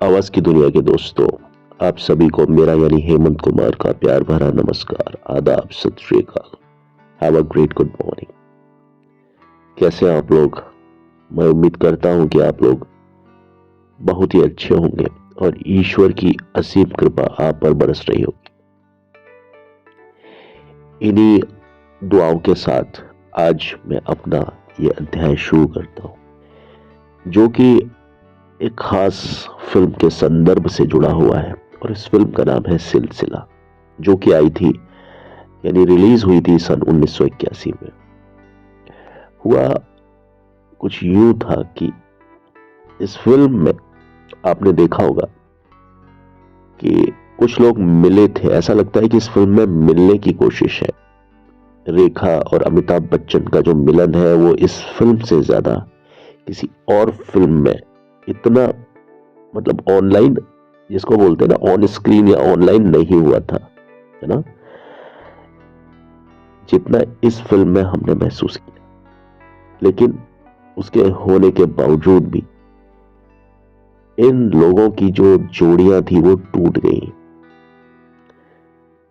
आवाज की दुनिया के दोस्तों, आप सभी को मेरा यानी हेमंत कुमार का प्यार भरा नमस्कार, आदाब, सत श्री अकाल। Have a great good morning. कैसे हैं आप लोग? मैं उम्मीद करता हूं कि आप लोग बहुत ही अच्छे होंगे और ईश्वर की असीम कृपा आप पर बरस रही होगी। इन्हीं दुआओं के साथ आज मैं अपना ये अध्याय शुरू करता हूं, जो कि एक खास फिल्म के संदर्भ से जुड़ा हुआ है। और इस फिल्म का नाम है सिलसिला, जो कि आई थी यानी रिलीज हुई थी सन 1981 में। हुआ कुछ यूं था कि इस फिल्म में आपने देखा होगा कि कुछ लोग मिले थे। ऐसा लगता है कि इस फिल्म में मिलने की कोशिश है। रेखा और अमिताभ बच्चन का जो मिलन है वो इस फिल्म से ज्यादा किसी और फिल्म में इतना, मतलब ऑनलाइन जिसको बोलते हैं ना, ऑन स्क्रीन या ऑनलाइन नहीं हुआ था, है ना, जितना इस फिल्म में हमने महसूस किया। लेकिन उसके होने के बावजूद भी इन लोगों की जो जोड़ियां थी वो टूट गई।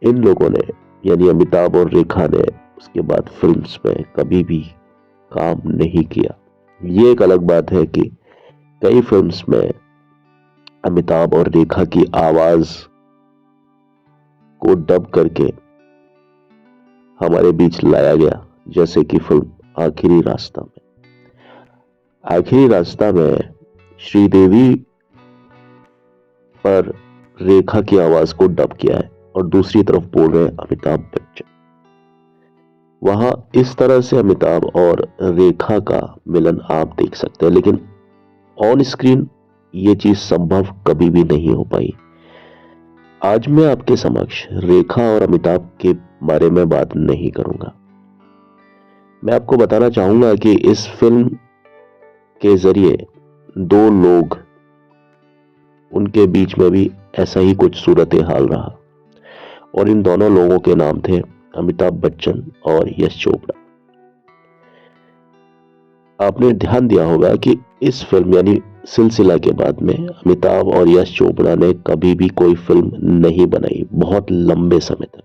इन लोगों ने यानी अमिताभ और रेखा ने उसके बाद फिल्म्स में कभी भी काम नहीं किया। ये एक अलग बात है कि कई फिल्म्स में अमिताभ और रेखा की आवाज को डब करके हमारे बीच लाया गया, जैसे कि फिल्म आखिरी रास्ता में। आखिरी रास्ता में श्रीदेवी पर रेखा की आवाज को डब किया है और दूसरी तरफ बोल रहे हैं अमिताभ बच्चन। वहां इस तरह से अमिताभ और रेखा का मिलन आप देख सकते हैं, लेकिन ऑन स्क्रीन ये चीज संभव कभी भी नहीं हो पाई। आज मैं आपके समक्ष रेखा और अमिताभ के बारे में बात नहीं करूंगा। मैं आपको बताना चाहूंगा कि इस फिल्म के जरिए दो लोग, उनके बीच में भी ऐसा ही कुछ सूरत हाल रहा, और इन दोनों लोगों के नाम थे अमिताभ बच्चन और यश चोपड़ा। आपने ध्यान दिया होगा कि इस फिल्म यानी सिलसिला के बाद में अमिताभ और यश चोपड़ा ने कभी भी कोई फिल्म नहीं बनाई, बहुत लंबे समय तक।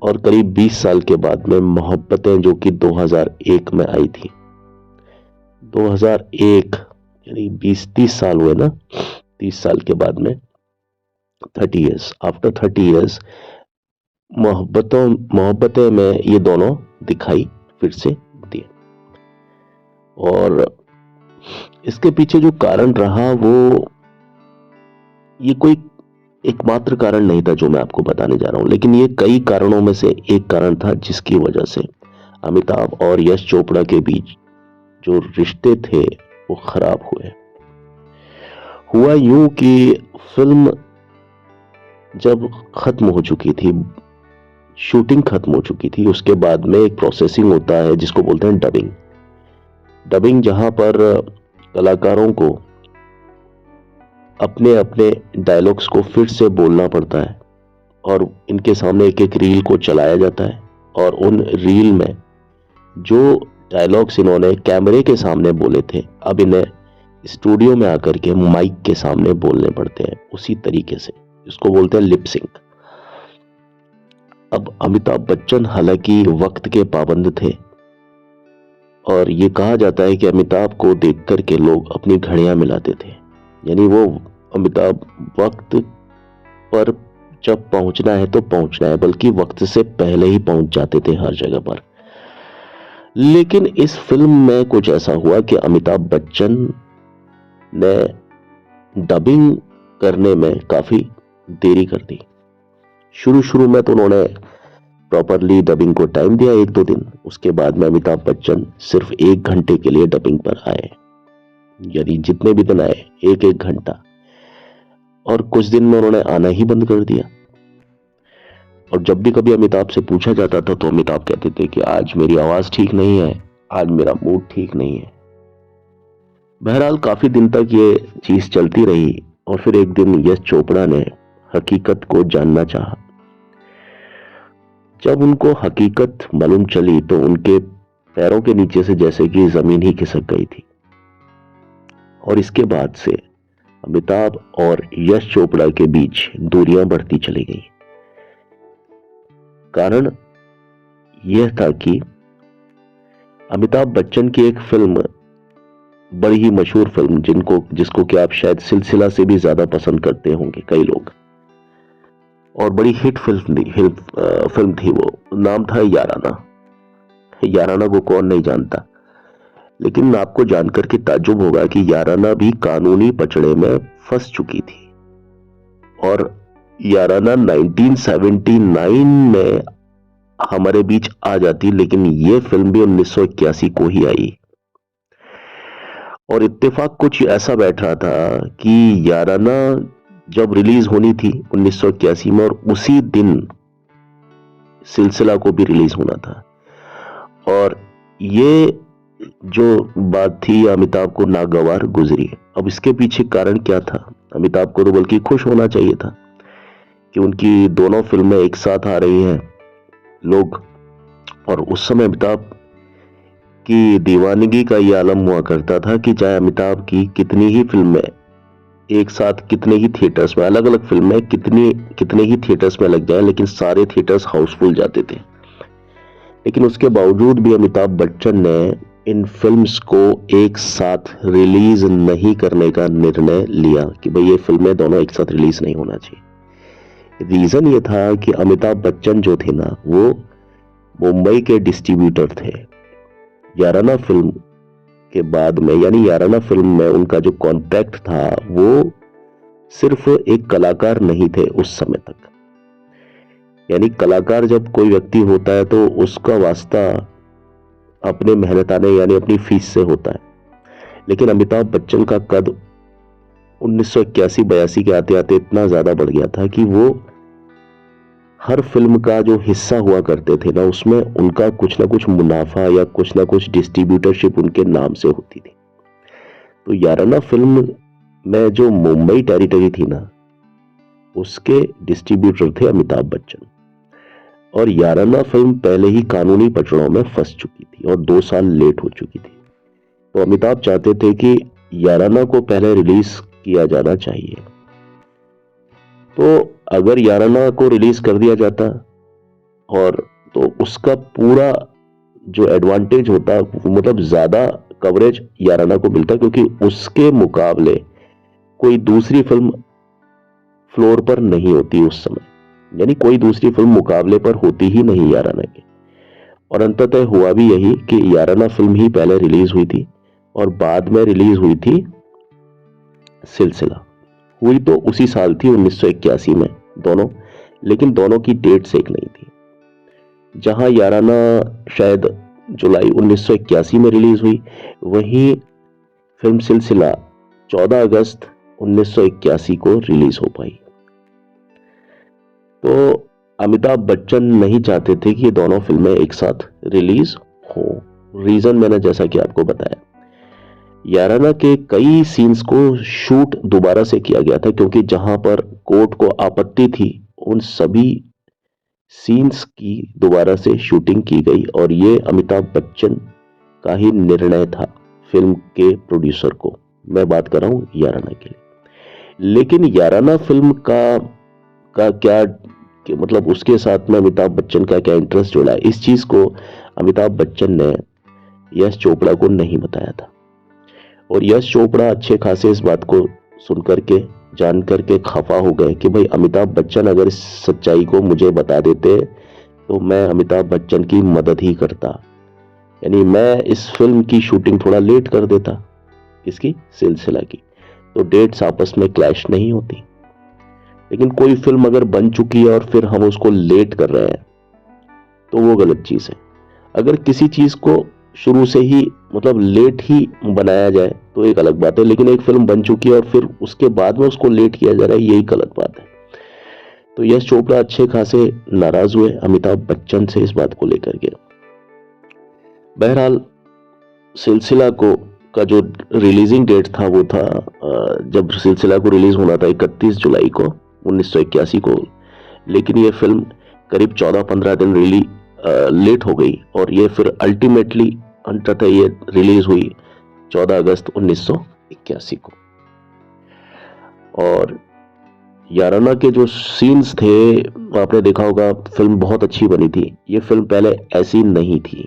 और करीब 20 साल के बाद में मोहब्बतें, जो कि 2001 में आई थी, 2001 यानी 20-30 साल हुए ना, 30 साल के बाद में 30 इयर्स, आफ्टर 30 इयर्स मोहब्बतें में ये दोनों दिखाई फिर से दिए। और इसके पीछे जो कारण रहा वो, ये कोई एकमात्र कारण नहीं था जो मैं आपको बताने जा रहा हूं, लेकिन ये कई कारणों में से एक कारण था जिसकी वजह से अमिताभ और यश चोपड़ा के बीच जो रिश्ते थे वो खराब हुए। हुआ यूं कि फिल्म जब खत्म हो चुकी थी, शूटिंग खत्म हो चुकी थी, उसके बाद में एक प्रोसेसिंग होता है जिसको बोलते हैं डबिंग। डबिंग जहां पर कलाकारों को अपने अपने डायलॉग्स को फिर से बोलना पड़ता है और इनके सामने एक एक रील को चलाया जाता है, और उन रील में जो डायलॉग्स इन्होंने कैमरे के सामने बोले थे, अब इन्हें स्टूडियो में आकर के माइक के सामने बोलने पड़ते हैं उसी तरीके से, इसको बोलते हैं लिप सिंक। अब अमिताभ बच्चन हालांकि वक्त के पाबंद थे, और ये कहा जाता है कि अमिताभ को देख करके लोग अपनी घड़ियां मिलाते थे, यानी वो अमिताभ वक्त पर जब पहुंचना है तो पहुंचना है, बल्कि वक्त से पहले ही पहुंच जाते थे हर जगह पर। लेकिन इस फिल्म में कुछ ऐसा हुआ कि अमिताभ बच्चन ने डबिंग करने में काफी देरी कर दी। शुरू में तो उन्होंने प्रॉपरली डबिंग को टाइम दिया, 1-2 दिन। उसके बाद में अमिताभ बच्चन सिर्फ 1 घंटे के लिए डबिंग पर आए, यानी जितने भी दिन आए 1-1 घंटा, और कुछ दिन में उन्होंने आना ही बंद कर दिया। और जब भी कभी अमिताभ से पूछा जाता था तो अमिताभ कहते थे कि आज मेरी आवाज ठीक नहीं है, आज मेरा मूड ठीक नहीं है। बहरहाल काफी दिन तक ये चीज चलती रही, और फिर एक दिन यश चोपड़ा ने हकीकत को जानना चाहा। जब उनको हकीकत मालूम चली तो उनके पैरों के नीचे से जैसे कि जमीन ही खिसक गई थी, और इसके बाद से अमिताभ और यश चोपड़ा के बीच दूरियां बढ़ती चली गई। कारण यह था कि अमिताभ बच्चन की एक फिल्म, बड़ी ही मशहूर फिल्म जिसको कि आप शायद सिलसिला से भी ज्यादा पसंद करते होंगे कई लोग, और बड़ी हिट फिल्म थी वो, नाम था याराना। याराना को कौन नहीं जानता, लेकिन आपको जानकर के ताज्जुब होगा कि याराना भी कानूनी पचड़े में फंस चुकी थी। और याराना 1979 में हमारे बीच आ जाती, लेकिन यह फिल्म भी 1981 को ही आई। और इत्तेफाक कुछ ऐसा बैठ रहा था कि याराना जब रिलीज होनी थी 1981 में, और उसी दिन सिलसिला को भी रिलीज होना था। और ये जो बात थी अमिताभ को नागवार गुजरी। अब इसके पीछे कारण क्या था? अमिताभ को तो बल्कि खुश होना चाहिए था कि उनकी दोनों फिल्में एक साथ आ रही हैं लोग। और उस समय अमिताभ की दीवानगी का यह आलम हुआ करता था कि चाहे अमिताभ की कितनी ही फिल्में एक साथ, कितने ही थिएटर्स में, अलग अलग फिल्में कितने ही थिएटर्स में लग जाए, लेकिन सारे थिएटर्स हाउसफुल जाते थे। लेकिन उसके बावजूद भी अमिताभ बच्चन ने इन फिल्म्स को एक साथ रिलीज नहीं करने का निर्णय लिया कि भाई ये फिल्में दोनों एक साथ रिलीज नहीं होना चाहिए। रीजन ये था कि अमिताभ बच्चन जो थे ना, वो मुंबई के डिस्ट्रीब्यूटर थे। याराना फिल्म के बाद में, यानी याराना फिल्म में उनका जो कॉन्ट्रैक्ट था वो सिर्फ एक कलाकार नहीं थे उस समय तक। यानी कलाकार जब कोई व्यक्ति होता है तो उसका वास्ता अपने मेहनताने यानी अपनी फीस से होता है। लेकिन अमिताभ बच्चन का कद 1981-82 के आते आते इतना ज्यादा बढ़ गया था कि वो हर फिल्म का जो हिस्सा हुआ करते थे ना, उसमें उनका कुछ ना कुछ मुनाफा या कुछ ना कुछ डिस्ट्रीब्यूटरशिप उनके नाम से होती थी। तो याराना फिल्म में जो मुंबई टेरिटरी थी ना, उसके डिस्ट्रीब्यूटर थे अमिताभ बच्चन। और याराना फिल्म पहले ही कानूनी पचड़ों में फंस चुकी थी और 2 साल लेट हो चुकी थी। तो अमिताभ चाहते थे कि याराना को पहले रिलीज किया जाना चाहिए। तो अगर याराना को रिलीज कर दिया जाता और तो उसका पूरा जो एडवांटेज होता, मतलब ज्यादा कवरेज याराना को मिलता, क्योंकि उसके मुकाबले कोई दूसरी फिल्म फ्लोर पर नहीं होती उस समय। यानी कोई दूसरी फिल्म मुकाबले पर होती ही नहीं याराना के। और अंततः हुआ भी यही कि याराना फिल्म ही पहले रिलीज हुई थी और बाद में रिलीज हुई थी सिलसिला। हुई तो उसी साल थी 1981 में दोनों, लेकिन दोनों की डेट्स एक नहीं थी। जहां याराना शायद जुलाई 1981 में रिलीज हुई, वहीं फिल्म सिलसिला 14 अगस्त 1981 को रिलीज हो पाई। तो अमिताभ बच्चन नहीं चाहते थे कि ये दोनों फिल्में एक साथ रिलीज हो। रीजन मैंने जैसा कि आपको बताया, याराना के कई सीन्स को शूट दोबारा से किया गया था, क्योंकि जहां पर कोर्ट को आपत्ति थी उन सभी सीन्स की दोबारा से शूटिंग की गई। और ये अमिताभ बच्चन का ही निर्णय था, फिल्म के प्रोड्यूसर को। मैं बात कर रहा हूं याराना के लिए। लेकिन याराना फिल्म का क्या मतलब उसके साथ में अमिताभ बच्चन का क्या इंटरेस्ट जुड़ा, इस चीज को अमिताभ बच्चन ने यश चोपड़ा को नहीं बताया था। और यश चोपड़ा अच्छे खासे इस बात को सुन करके, जान करके खफा हो गए कि भाई अमिताभ बच्चन अगर इस सच्चाई को मुझे बता देते तो मैं अमिताभ बच्चन की मदद ही करता। यानी मैं इस फिल्म की शूटिंग थोड़ा लेट कर देता, इसकी सिलसिला की, तो डेट्स आपस में क्लैश नहीं होती। लेकिन कोई फिल्म अगर बन चुकी है और फिर हम उसको लेट कर रहे हैं तो वो गलत चीज है। अगर किसी चीज को शुरू से ही मतलब लेट ही बनाया जाए तो एक अलग बात है, लेकिन एक फिल्म बन चुकी है और फिर उसके बाद में उसको लेट किया जा रहा है, यही गलत बात है। तो यश चोपड़ा अच्छे खासे नाराज हुए अमिताभ बच्चन से इस बात को लेकर के। बहरहाल सिलसिला को का जो रिलीजिंग डेट था वो था, जब सिलसिला को रिलीज होना था 31 जुलाई को 1981 को, लेकिन ये फिल्म करीब 14-15 दिन लेट हो गई और ये फिर अल्टीमेटली अंततः ये रिलीज हुई 14 अगस्त 1981 को। और याराना के जो सीन्स थे, आपने देखा होगा, फिल्म बहुत अच्छी बनी थी। ये फिल्म पहले ऐसी नहीं थी।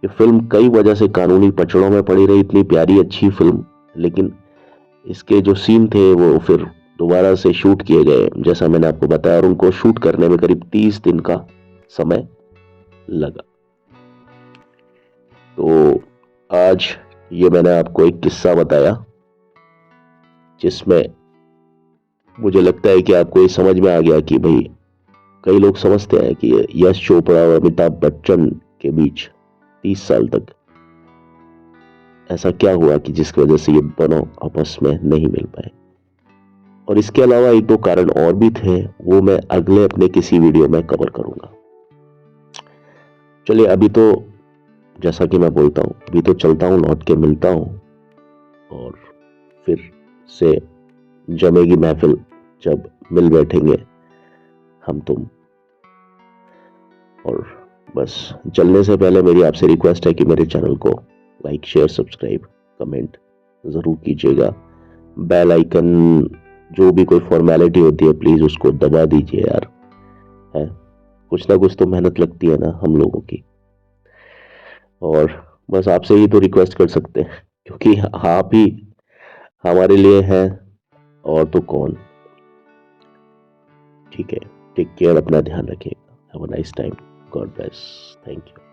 ये फिल्म कई वजह से कानूनी पचड़ों में पड़ी रही, इतनी प्यारी अच्छी फिल्म, लेकिन इसके जो सीन थे वो फिर दोबारा से शूट किए गए, जैसा मैंने आपको बताया, और उनको शूट करने में करीब 30 दिन का समय लगा। तो आज ये मैंने आपको एक किस्सा बताया, जिसमें मुझे लगता है कि आपको ये समझ में आ गया कि भाई, कई लोग समझते हैं कि यश चोपड़ा और अमिताभ बच्चन के बीच 30 साल तक ऐसा क्या हुआ कि जिसकी वजह से ये दोनों आपस में नहीं मिल पाए। और इसके अलावा एक दो कारण और भी थे, वो मैं अगले अपने किसी वीडियो में कवर करूंगा। चलिए, अभी तो जैसा कि मैं बोलता हूं, अभी तो चलता हूं, लौट के मिलता हूं, और फिर से जमेगी महफिल जब मिल बैठेंगे हम तुम। और बस चलने से पहले मेरी आपसे रिक्वेस्ट है कि मेरे चैनल को लाइक, शेयर, सब्सक्राइब, कमेंट जरूर कीजिएगा। बेल आइकन, जो भी कोई फॉर्मेलिटी होती है, प्लीज उसको दबा दीजिए यार। है, कुछ ना कुछ तो मेहनत लगती है ना हम लोगों की। और बस आपसे ही तो रिक्वेस्ट कर सकते हैं, क्योंकि आप ही हमारे लिए हैं, और तो कौन। ठीक है, टेक केयर, अपना ध्यान रखिएगा। Have a nice time, God bless, thank you.